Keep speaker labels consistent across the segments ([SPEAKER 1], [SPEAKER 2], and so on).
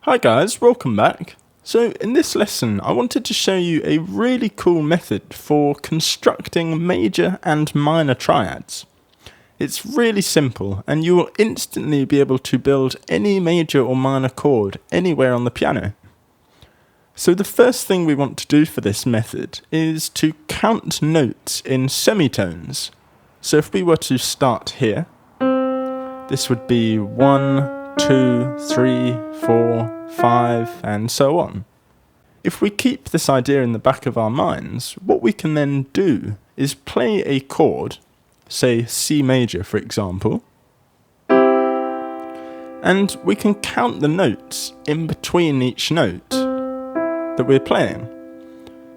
[SPEAKER 1] Hi guys, welcome back. So in this lesson I wanted to show you a really cool method for constructing major and minor triads. It's really simple and you will instantly be able to build any major or minor chord anywhere on the piano. So the first thing we want to do for this method is to count notes in semitones. So if we were to start here, this would be 1, 2, 3, 4, 5, and so on. If we keep this idea in the back of our minds, what we can then do is play a chord, say C major for example, and we can count the notes in between each note that we're playing.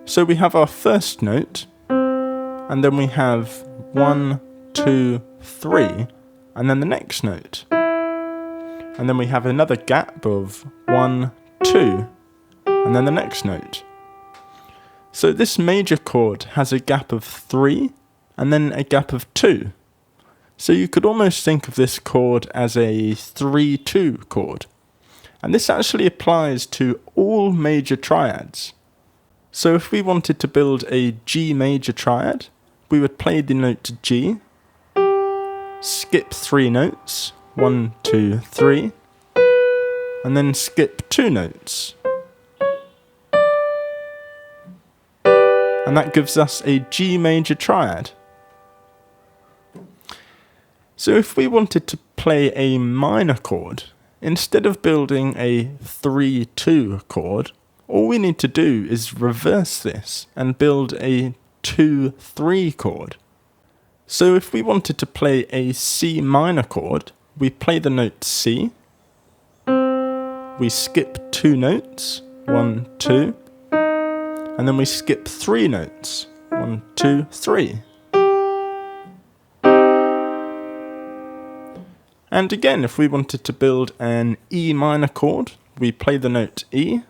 [SPEAKER 1] So we have our first note, and then we have 1, 2, 3, and then the next note. And then we have another gap of 1, 2, and then the next note. So this major chord has a gap of 3, and then a gap of 2. So you could almost think of this chord as a 3-2 chord. And this actually applies to all major triads. So if we wanted to build a G major triad, we would play the note G, skip 3 notes, 1, 2, 3, and then skip 2 notes. And that gives us a G major triad. So if we wanted to play a minor chord, instead of building a 3-2 chord, all we need to do is reverse this and build a 2-3 chord. So if we wanted to play a C minor chord, we play the note C, we skip 2 notes, 1, 2, and then we skip 3 notes, 1, 2, 3. And again, if we wanted to build an E minor chord, we play the note E,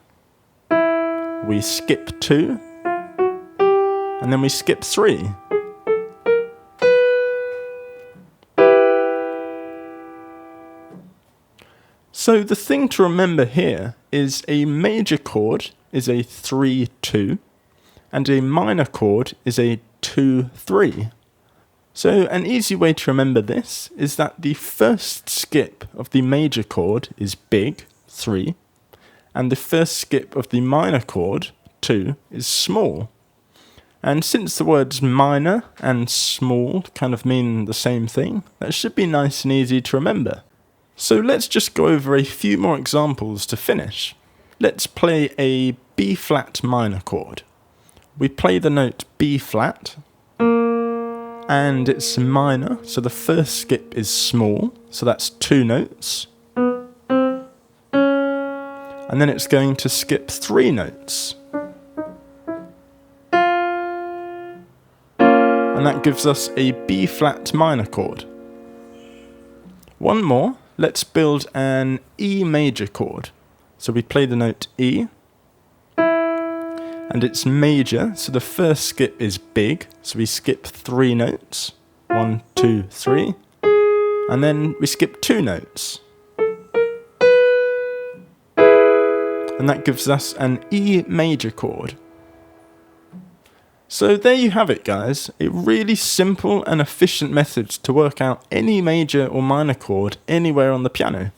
[SPEAKER 1] we skip 2, and then we skip 3. So the thing to remember here is a major chord is a 3-2 and a minor chord is a 2-3. So an easy way to remember this is that the first skip of the major chord is big, 3, and the first skip of the minor chord, 2, is small. And since the words minor and small kind of mean the same thing, that should be nice and easy to remember. So let's just go over a few more examples to finish. Let's play a B flat minor chord. We play the note B flat, and it's minor, so the first skip is small, so that's 2 notes. And then it's going to skip 3 notes. And that gives us a B flat minor chord. One more. Let's build an E major chord. So we play the note E, and it's major, so the first skip is big, so we skip 3 notes, 1, 2, 3, and then we skip 2 notes. And that gives us an E major chord. So there you have it guys, a really simple and efficient method to work out any major or minor chord anywhere on the piano.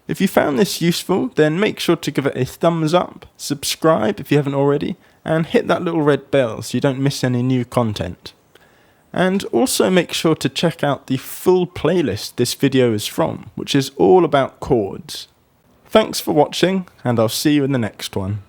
[SPEAKER 1] If you found this useful, then make sure to give it a thumbs up, subscribe if you haven't already, and hit that little red bell so you don't miss any new content. And also make sure to check out the full playlist this video is from, which is all about chords. Thanks for watching, and I'll see you in the next one.